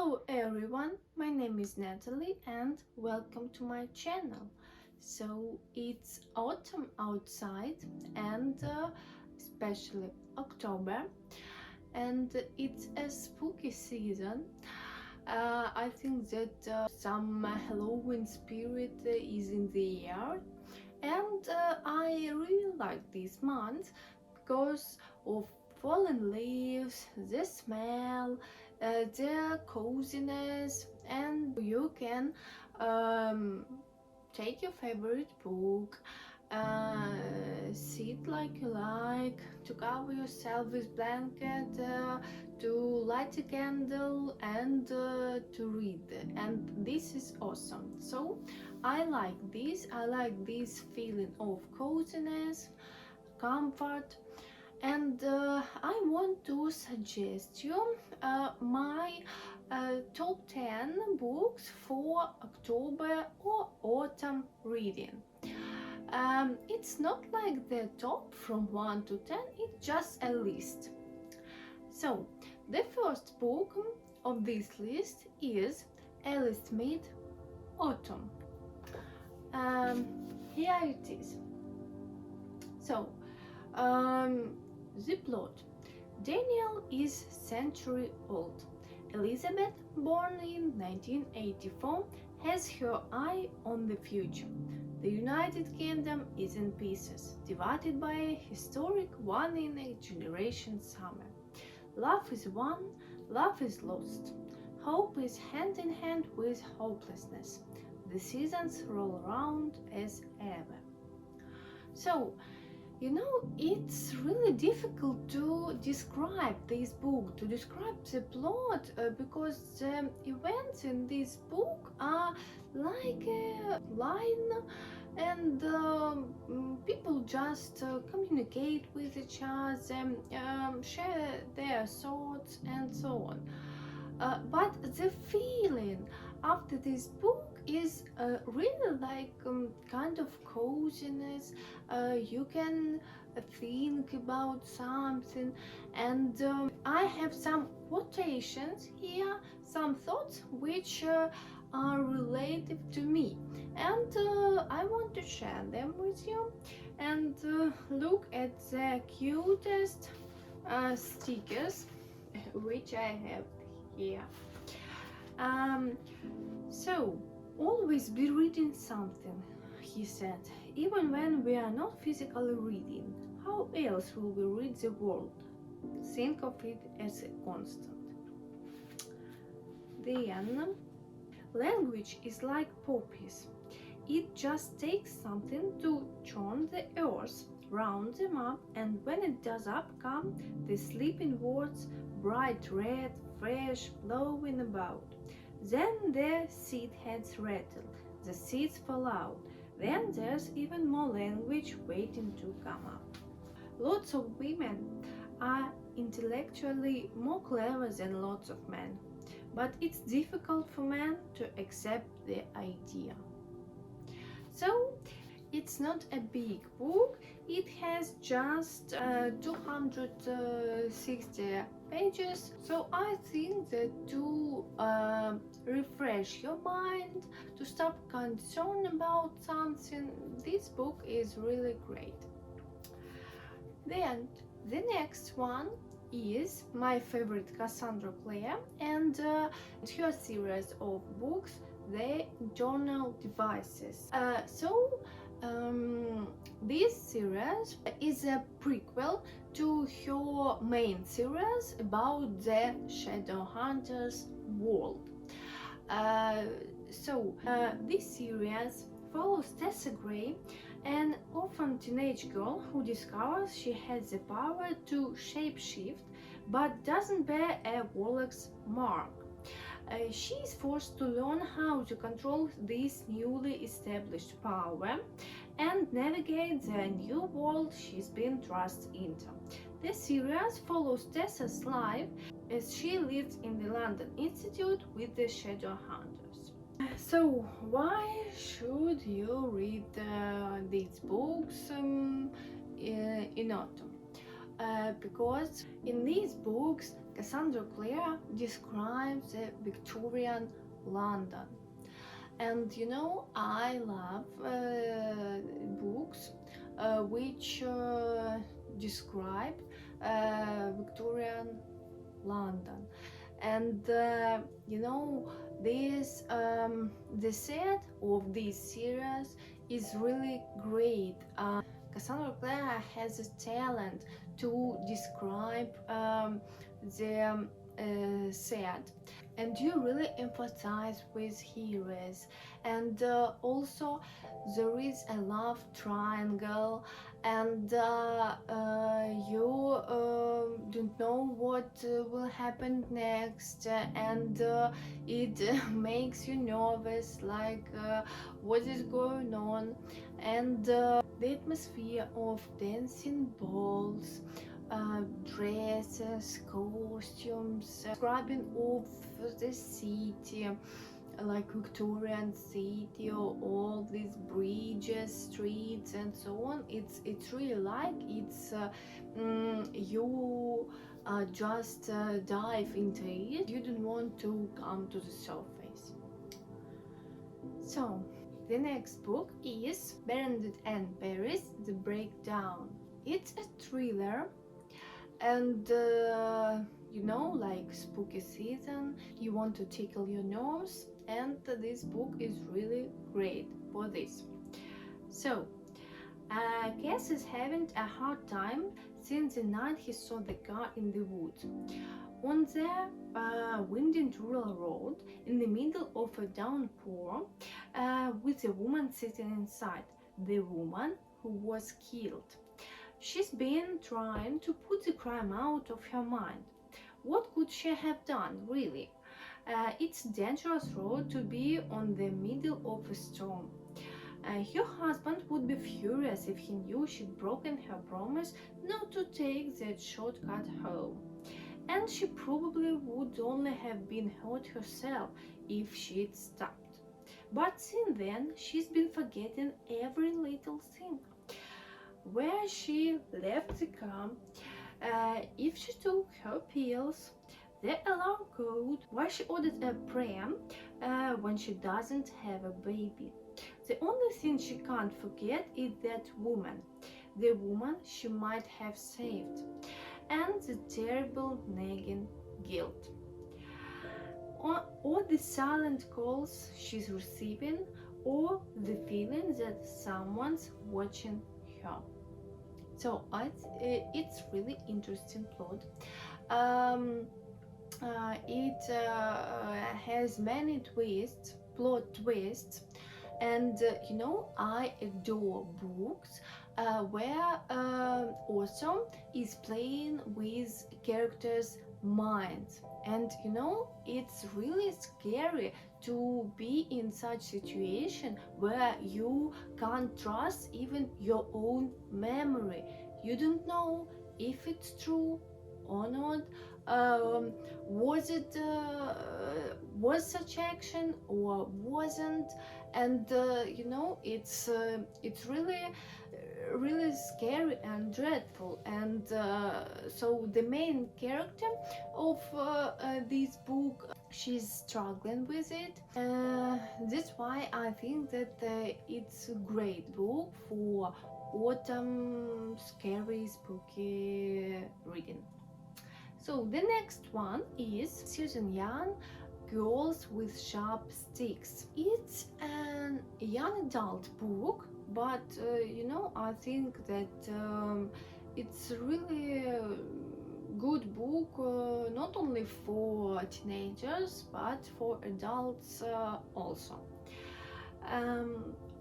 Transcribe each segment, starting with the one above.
Hello everyone, my name is Natalie and welcome to my channel. So it's autumn outside and especially October, and it's a spooky season. I think that some Halloween spirit is in the air, and I really like this month because of fallen leaves, the smell, the coziness, and you can um, take your favorite book, sit like you like, to cover yourself with blanket, to light a candle, and to read. And this is awesome. So I like this feeling of coziness, comfort, and I want to suggest you my top 10 books for October or autumn reading. It's not like the top from 1 to 10, it's just a list. So the first book of this list is Alice Smith Autumn. Here it is. So the plot. Daniel is century old. Elizabeth, born in 1984, has her eye on the future. The United Kingdom is in pieces, divided by a historic one-in-a-generation summer. Love is won, love is lost. Hope is hand in hand with hopelessness. The seasons roll around as ever. So, it's really difficult to describe this book, to describe the plot, because the events in this book are like a line, and people just communicate with each other, share their thoughts, and so on. But the feeling after this book is really like kind of coziness. You can think about something, and I have some quotations here, some thoughts which are related to me, and I want to share them with you. And look at the cutest stickers which I have here. Um, so, always be reading something, he said, even when we are not physically reading. How else will we read the world? Think of it as a constant. Then, language is like poppies. It just takes something to churn the earth, round them up, and when it does up come the sleeping words, bright red, fresh, blowing about. Then the seed heads rattle, the seeds fall out. Then there's even more language waiting to come up. Lots of women are intellectually more clever than lots of men, but it's difficult for men to accept the idea. So it's not a big book, it has just 260 pages, so I think that to refresh your mind, to stop concerned about something, this book is really great. Then the next one is my favorite Cassandra Clare and her series of books, The Internal Devices. This series is a prequel to her main series about the Shadowhunters world. This series follows Tessa Gray, an orphan teenage girl who discovers she has the power to shapeshift but doesn't bear a warlock's mark. She is forced to learn how to control this newly established power and navigate the new world she's been thrust into. The series follows Tessa's life as she lives in the London Institute with the Shadowhunters. So, why should you read these books in autumn? because in these books Cassandra Clare describes Victorian London. And I love books which describe Victorian London. And this the set of this series is really great. Cassandra Clare has a talent to describe the set, and you really empathize with heroes. And also there is a love triangle, and you don't know what will happen next, and it makes you nervous, like what is going on. And the atmosphere of dancing balls, dresses, costumes, describing of the city, like Victorian city, or all these bridges, streets, and so on. It's really like you just dive into it. You don't want to come to the surface. So the next book is Bernadette and Paris: The Breakdown. It's a thriller, and like spooky season, you want to tickle your nerves, and this book is really great for this. So Cass is having a hard time since the night he saw the car in the woods. On the windy rural road, in the middle of a downpour, with a woman sitting inside, the woman who was killed. She's been trying to put the crime out of her mind. What could she have done, really? It's a dangerous road to be on the middle of a storm. Her husband would be furious if he knew she'd broken her promise not to take that shortcut home. And she probably would only have been hurt herself if she'd stopped. But since then, she's been forgetting every little thing. Where she left the car, if she took her pills, the alarm code, why she ordered a pram when she doesn't have a baby. The only thing she can't forget is that woman, the woman she might have saved, and the terrible nagging guilt. Or the silent calls she's receiving, or the feeling that someone's watching her. So it's really interesting plot. It has many plot twists, and I adore books where author is playing with characters' minds. And it's really scary to be in such situation where you can't trust even your own memory. You don't know if it's true or not. Was it was such action or wasn't? And it's really scary and dreadful. And so the main character of this book, she's struggling with it. That's why I think that it's a great book for autumn scary spooky reading. So the next one is Susan Young, Girls with Sharp Sticks. It's a young adult book, but I think that it's really a good book, not only for teenagers but for adults also.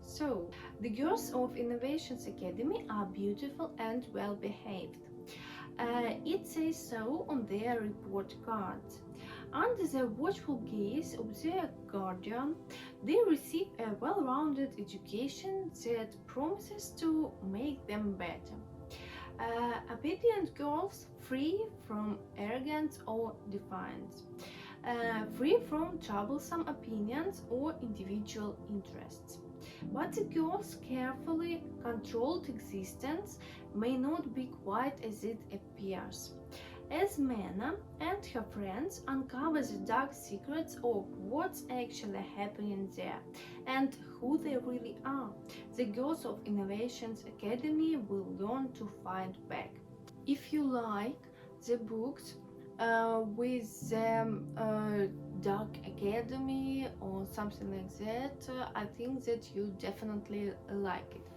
So the girls of Innovations Academy are beautiful and well behaved. It says so on their report cards. Under the watchful gaze of their guardian, they receive a well-rounded education that promises to make them better. Obedient girls, free from arrogance or defiance, free from troublesome opinions or individual interests. But the girl's carefully controlled existence may not be quite as it appears. As Mena and her friends uncover the dark secrets of what's actually happening there and who they really are, the girls of Innovations Academy will learn to fight back. If you like the books with Dark Academy or something like that, I think that you definitely like it.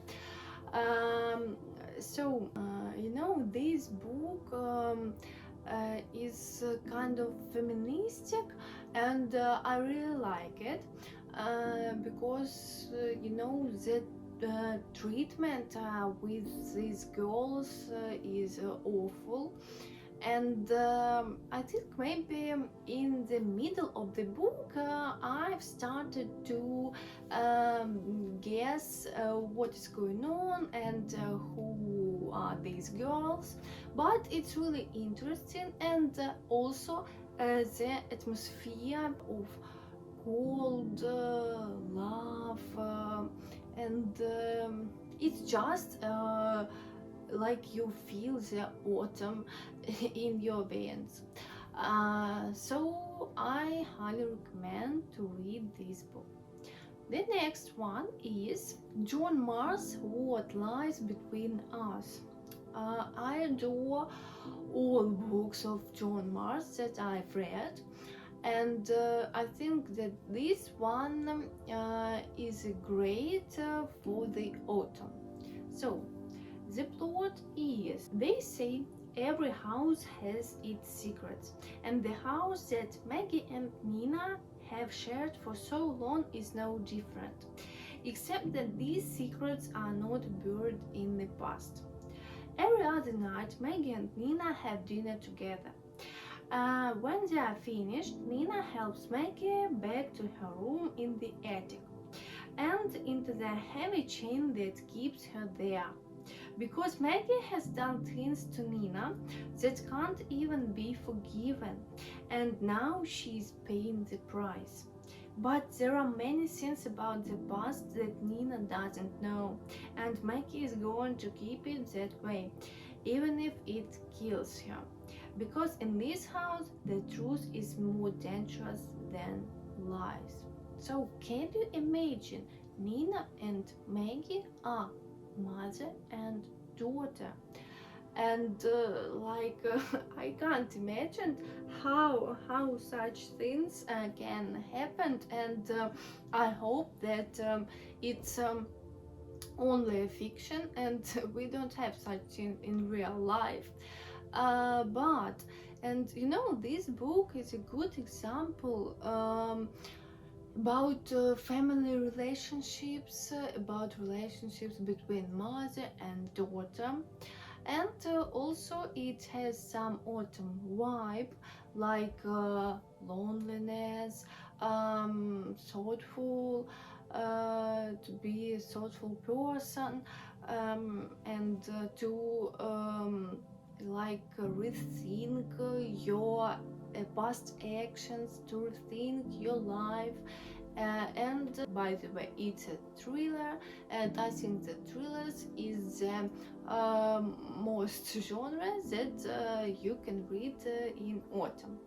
This book is kind of feministic, and I really like it because that treatment with these girls is awful. And I think maybe in the middle of the book I've started to guess what is going on and who are these girls, but it's really interesting. And also the atmosphere of cold love, and it's just like you feel the autumn in your veins. So I highly recommend to read this book. The next one is John Marrs, What Lies Between Us. I adore all books of John Marrs that I've read, and I think that this one is great for the autumn. So the plot is, they say every house has its secrets, and the house that Maggie and Nina have shared for so long is no different, except that these secrets are not buried in the past. Every other night, Maggie and Nina have dinner together. When they are finished, Nina helps Maggie back to her room in the attic and into the heavy chain that keeps her there, because Maggie has done things to Nina that can't even be forgiven, and now she's paying the price. But there are many things about the past that Nina doesn't know, and Maggie is going to keep it that way, even if it kills her. Because in this house, the truth is more dangerous than lies. So, can you imagine? Nina and Maggie are mother and daughter, and I can't imagine how such things can happen. And I hope that it's only a fiction and we don't have such thing in real life. But and this book is a good example about family relationships, about relationships between mother and daughter, and also it has some autumn vibe, like loneliness, thoughtful, to be a thoughtful person, and to rethink your past actions, to rethink your life. And by the way, it's a thriller, and I think that thrillers is the most genre that you can read in autumn.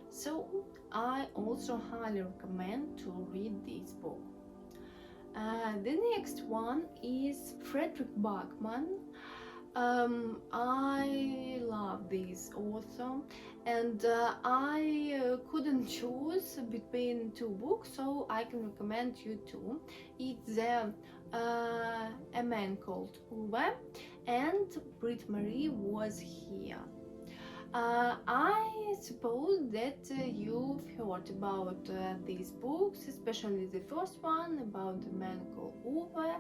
So I also highly recommend to read this book. The next one is Fredrik Backman. I love this author, and I couldn't choose between two books, so I can recommend you two. It's A Man Called Uwe and Brit Marie Was Here. I suppose that you've heard about these books, especially the first one about the man called Uwe.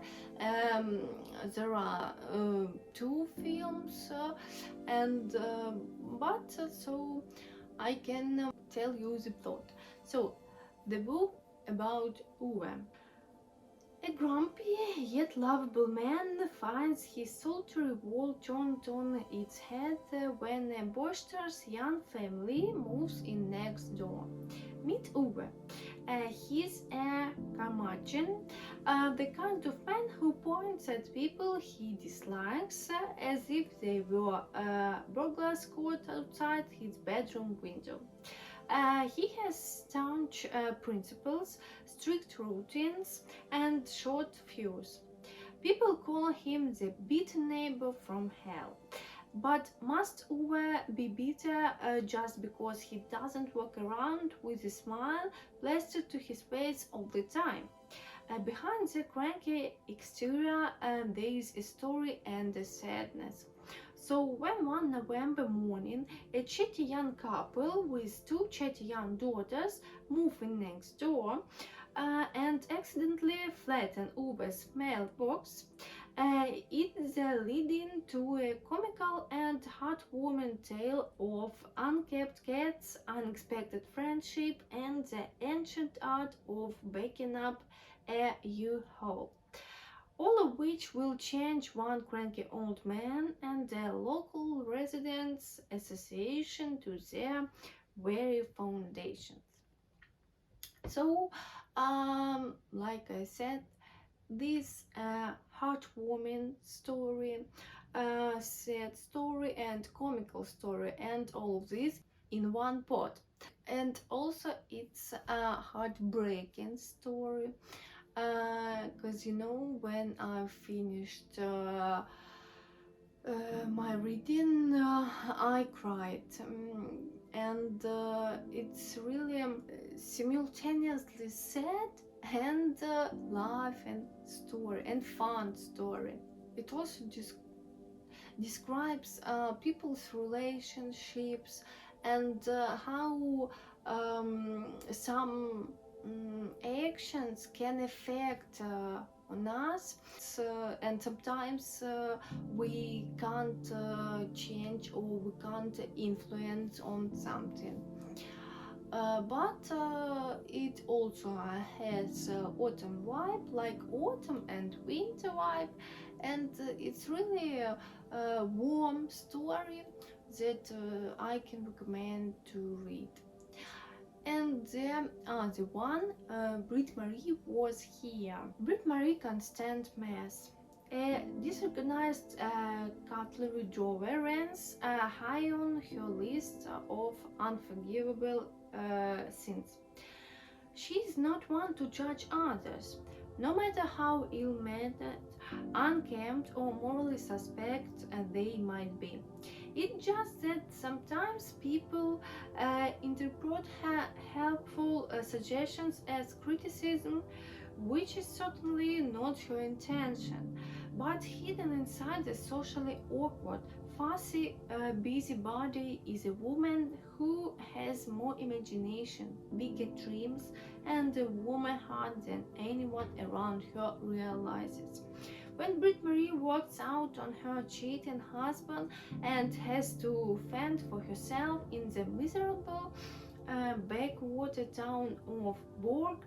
There are two films, and but so I can tell you the plot. So, the book about Uwe. A grumpy yet lovable man finds his solitary world turned on its head when a boisterous young family moves in next door. Meet Uwe. He's a curmudgeon, The kind of man who points at people he dislikes as if they were burglars caught outside his bedroom window. He has staunch principles, strict routines, and short fuse. People call him the bitter neighbor from hell. But must Uwe be bitter just because he doesn't walk around with a smile plastered to his face all the time? Behind the cranky exterior, there is a story and a sadness. So, when one November morning, a chatty young couple with two chatty young daughters move in next door and accidentally flatten Uber's mailbox, it's leading to a comical and heartwarming tale of unkept cats, unexpected friendship, and the ancient art of backing up a U-Haul. All of which will change one cranky old man and the local residents association to their very foundations. So, like I said, this heartwarming story, sad story, and comical story, and all of this in one pot. And also, it's a heartbreaking story because when I finished my reading, I cried, and it's really simultaneously sad and life and story and fun story. It also describes people's relationships and how some actions can affect on us, and sometimes we can't change or we can't influence on something. But it also has autumn vibe, like autumn and winter vibe, and it's really a warm story that I can recommend to read. And the other one, Brit Marie was here. Brit Marie Constant Mess. A disorganized cutlery drawer ranks high on her list of unforgivable sins. She is not one to judge others, no matter how ill-mannered, unkempt, or morally suspect they might be. It's just that sometimes people interpret her helpful suggestions as criticism, which is certainly not her intention. But hidden inside the socially awkward, fussy busybody is a woman who has more imagination, bigger dreams, and a warmer heart than anyone around her realizes. When Brit Marie walks out on her cheating husband and has to fend for herself in the miserable backwater town of Borg,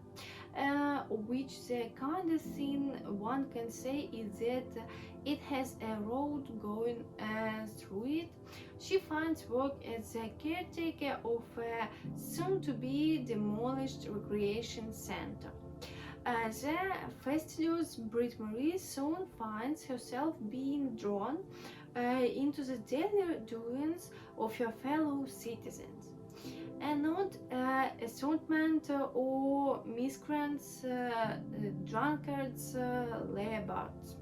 which the kindest thing one can say is that it has a road going through it. She finds work as a caretaker of a soon-to-be demolished recreation center. The fastidious Brit Marie soon finds herself being drawn into the daily doings of her fellow citizens, and not assortment or miscreants, drunkards, layabouts.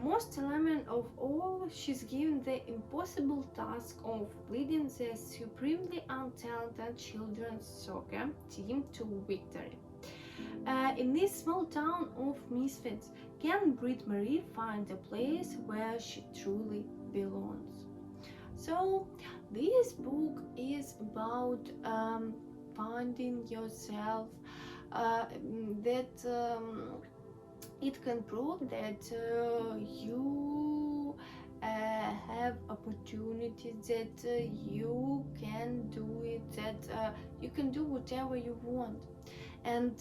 Most element of all, she's given the impossible task of leading the supremely untalented children's soccer team to victory. In this small town of misfits, can Brit Marie find a place where she truly belongs? So, this book is about finding yourself, that it can prove that you have opportunities, that you can do it, that you can do whatever you want. And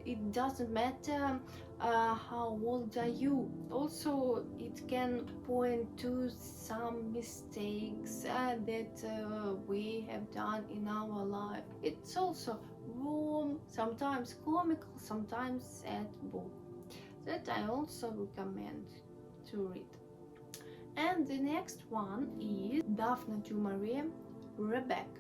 it doesn't matter how old are you. Also, it can point to some mistakes that we have done in our life. It's also warm sometimes comical, sometimes sad book that I also recommend to read. And the next one is Daphne du Maurier, Rebecca.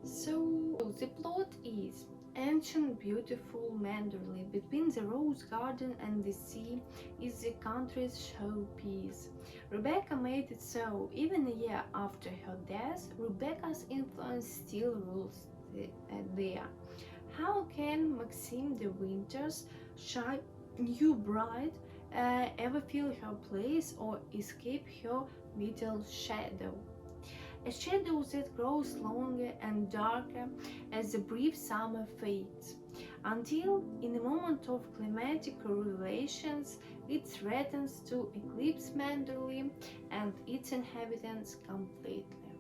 So the plot is ancient, beautiful Manderley between the rose garden and the sea is the country's showpiece. Rebecca made it so. Even a year after her death, Rebecca's influence still rules there. How can Maxime de Winter's shy new bride ever feel her place or escape her little shadow? A shadow that grows longer and darker as the brief summer fades, until, in a moment of climatic revelations, it threatens to eclipse Manderley and its inhabitants completely.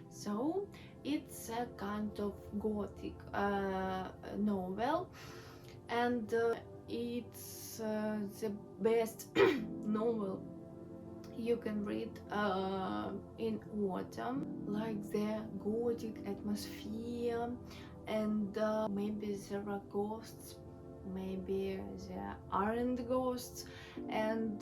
So, it's a kind of gothic novel, and it's the best novel you can read in autumn, like the gothic atmosphere, and maybe there are ghosts, maybe there aren't ghosts, and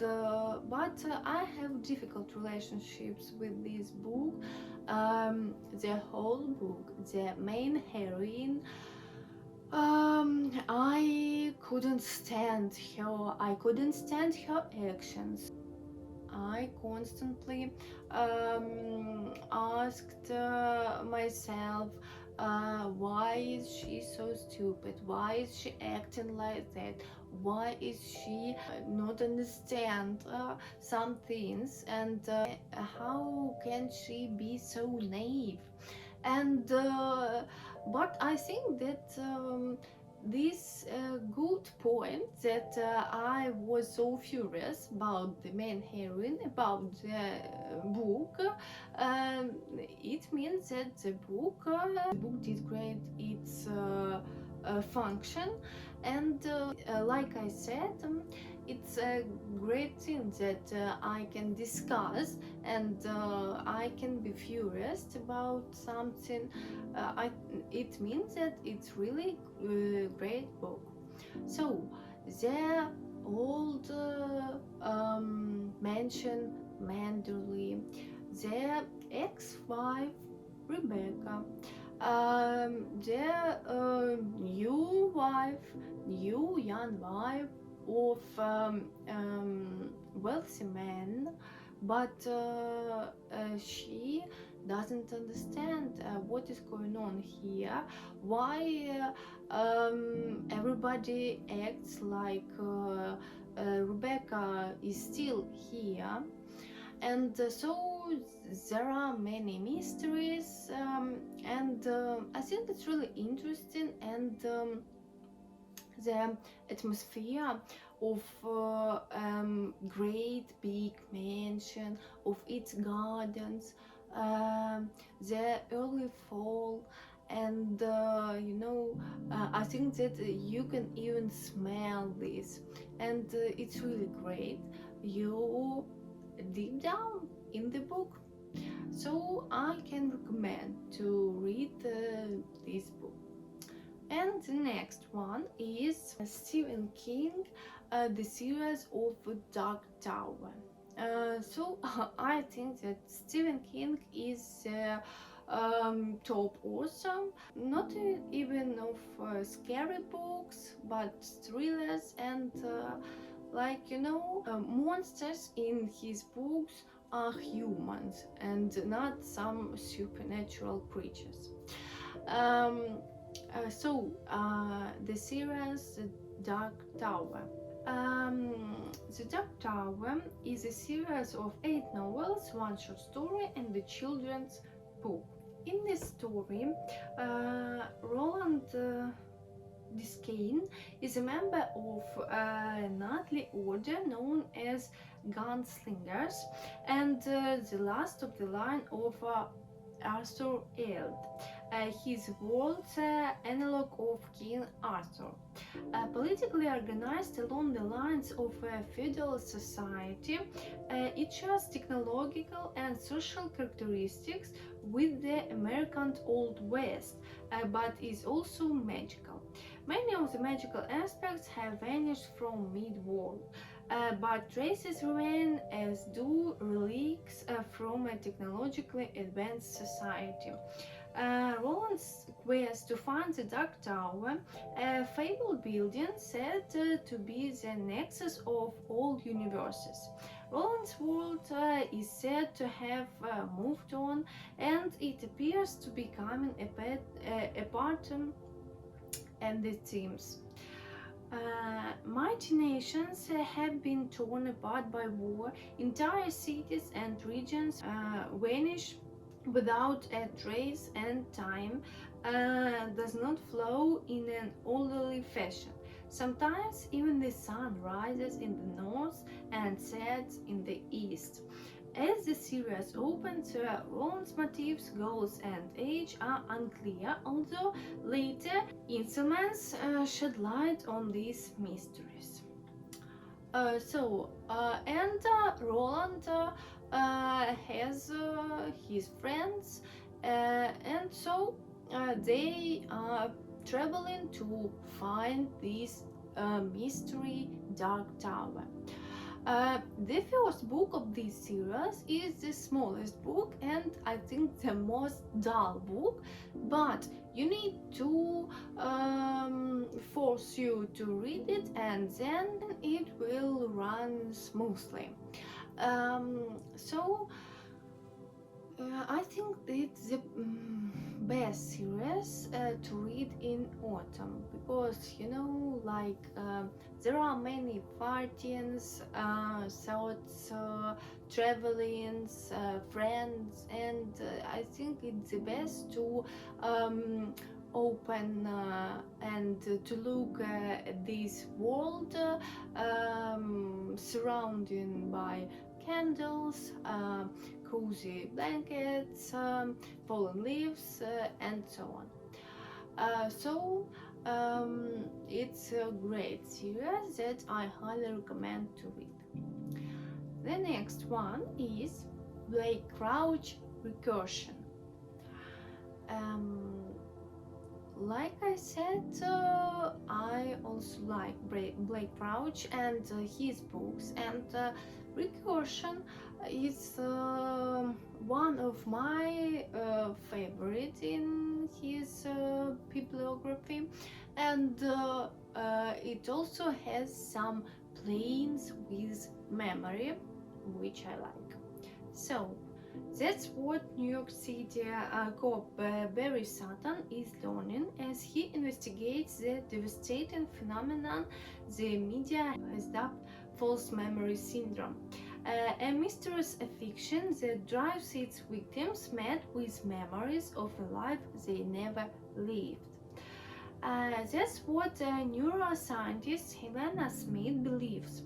but I have difficult relationships with this book. The whole book, the main heroine, I couldn't stand her. I couldn't stand her actions. I constantly asked myself, why is she so stupid? Why is she acting like that? Why is she not understand some things? And how can she be so naive? And but I think that this good point that I was so furious about the main heroine, about the book. It means that the book did great its function, and like I said, it's a great thing that I can discuss, and I can be furious about something. It means that it's really great book. So the old mansion Manderley, the ex-wife Rebecca, the new young wife of wealthy man, but she doesn't understand what is going on here, why everybody acts like Rebecca is still here, and so there are many mysteries, and I think it's really interesting, and the atmosphere of great big mansion, of its gardens, the early fall, and I think that you can even smell this, and it's really great. You deep down in the book, so I can recommend to read this book. And the next one is Stephen King, the series of Dark Tower. So I think that Stephen King is top author, not even of scary books, but thrillers, and monsters in his books are humans and not some supernatural creatures. The series Dark Tower. The Dark Tower is a series of 8 novels, 1 short story, and a children's book. In this story, Roland Descain is a member of a knightly order known as Gunslingers, and the last of the line of Arthur Eld, his world's analog of King Arthur. Politically organized along the lines of a feudal society, it shares technological and social characteristics with the American Old West, but is also magical. Many of the magical aspects have vanished from mid-world, but traces remain, as do relics from a technologically advanced society. Roland's quest to find the Dark Tower, a fabled building said to be the nexus of all universes. Roland's world is said to have moved on, and it appears to be becoming a pattern and the themes. Mighty nations have been torn apart by war, entire cities and regions vanish without a trace, and time does not flow in an orderly fashion. Sometimes even the sun rises in the north and sets in the east. As the series opens, Roland's motives, goals, and age are unclear, although later installments shed light on these mysteries. Roland has his friends, and so they are traveling to find this mystery Dark Tower. The first book of this series is the smallest book and I think the most dull book, but you need to force you to read it and then it will run smoothly. So I think it's the best series to read in autumn because there are many partings, thoughts, travelings, friends, and I think it's the best to open and to look at this world surrounded by candles, cozy blankets, fallen leaves, and so on. It's a great series that I highly recommend to read. The next one is Blake Crouch Recursion. Like I said, I also like Blake Crouch and his books, and Recursion is one of my favorite in his bibliography, and it also has some planes with memory, which I like. So that's what New York City cop Barry Sutton is learning as he investigates the devastating phenomenon the media has dubbed false memory syndrome, a mysterious affliction that drives its victims mad with memories of a life they never lived. That's what neuroscientist Helena Smith believes.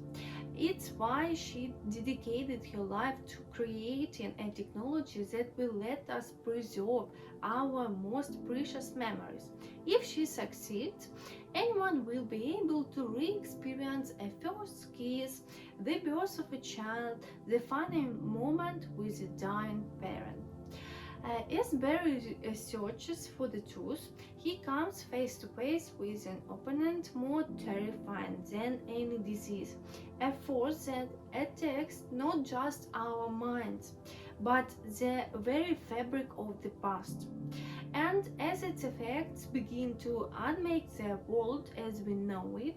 It's why she dedicated her life to creating a technology that will let us preserve our most precious memories. If she succeeds, anyone will be able to re-experience a first kiss, the birth of a child, the final moment with a dying parent. As Barry searches for the truth, he comes face to face with an opponent more terrifying than any disease, a force that attacks not just our minds, but the very fabric of the past. And as its effects begin to unmake the world as we know it,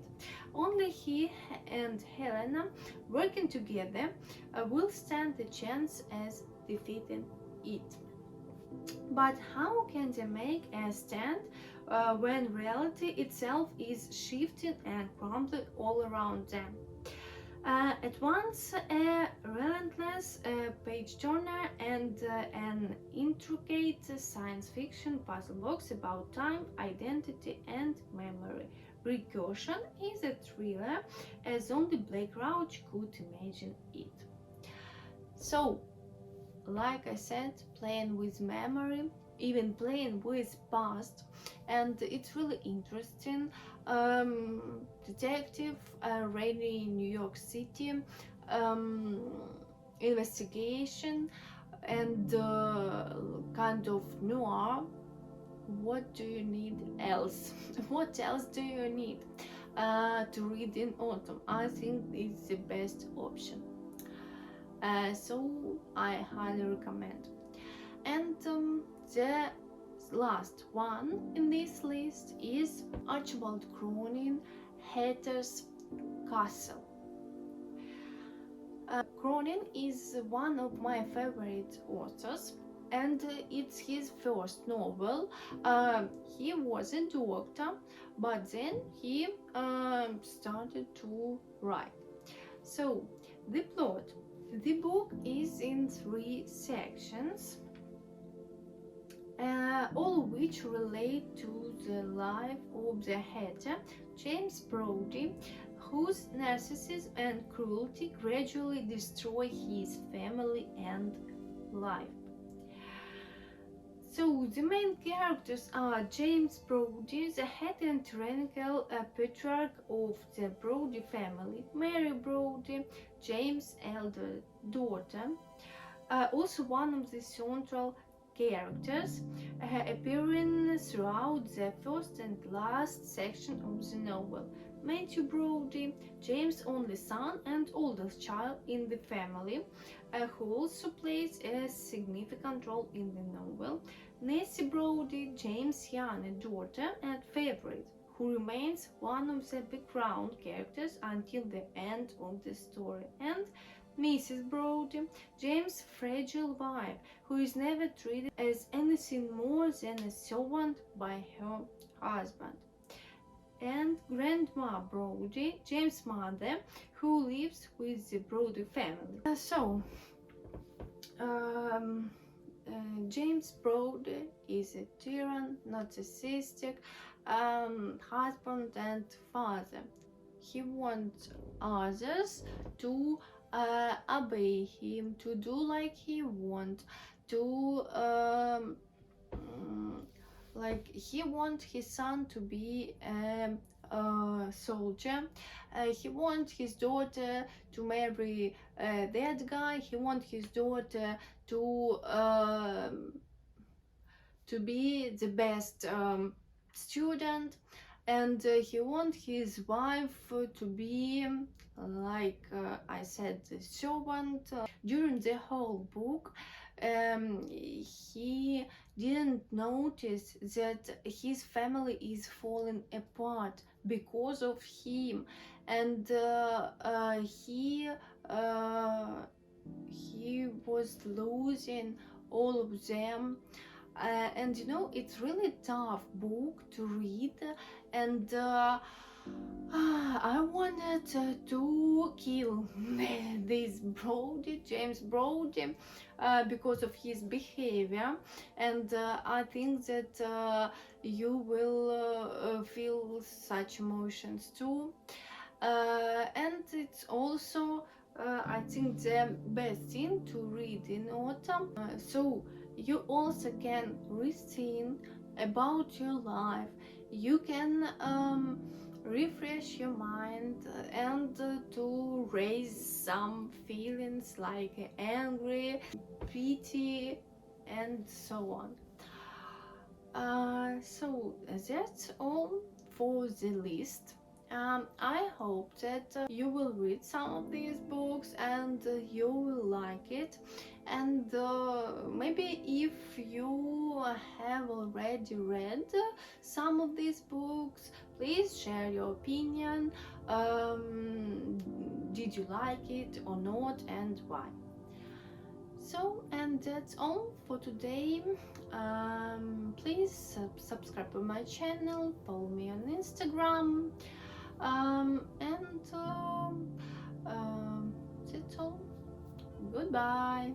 only he and Helena, working together, will stand a chance as defeating it. But how can they make a stand when reality itself is shifting and crumbling all around them? At once a relentless page turner and an intricate science fiction puzzle box about time, identity, and memory. Recursion is a thriller as only Blake Crouch could imagine it. So, like I said, playing with memory, even playing with past, and it's really interesting. Detective, rainy New York City, investigation, and kind of noir. What do you need else? What else do you need to read in autumn? I think it's the best option. So I highly recommend. And the last one in this list is Archibald Cronin, Hatter's Castle. Cronin is one of my favorite authors, and it's his first novel. He was a doctor, but then he started to write. So, the plot. The book is in 3 sections, all of which relate to the life of the hatter, James Brodie, whose narcissism and cruelty gradually destroy his family and life. So the main characters are James Brodie, the head and tyrannical patriarch of the Brodie family, Mary Brodie, James' elder daughter, also one of the central characters, appearing throughout the first and last section of the novel. Matthew Brodie, James' only son and oldest child in the family, who also plays a significant role in the novel. Nancy Brodie, James' younger daughter and favorite, who remains one of the background characters until the end of the story. And Mrs. Brodie, James' fragile wife, who is never treated as anything more than a servant by her husband. And Grandma Brodie, James' mother, who lives with the Brodie family. James Brodie is a tyrant, narcissistic husband and father. He wants others to obey him, to do like he wants, to like he wants his son to be a soldier. He wants his daughter to marry that guy. He wants his daughter to be the best student, and he wants his wife to be like I said, the servant. During the whole book, he didn't notice that his family is falling apart because of him, and he was losing all of them. And you know, it's really tough book to read, and I wanted to kill this Brodie, James Brodie, because of his behavior, and I think that you will feel such emotions too. And it's also I think the best thing to read in autumn. So you also can rethink about your life. You can refresh your mind and to raise some feelings like angry, pity, and so on. So that's all for the list. I hope that you will read some of these books and you will like it. And maybe if you have already read some of these books, please share your opinion. Did you like it or not, and why? So, and that's all for today. Please subscribe to my channel, follow me on Instagram, and that's all. Goodbye.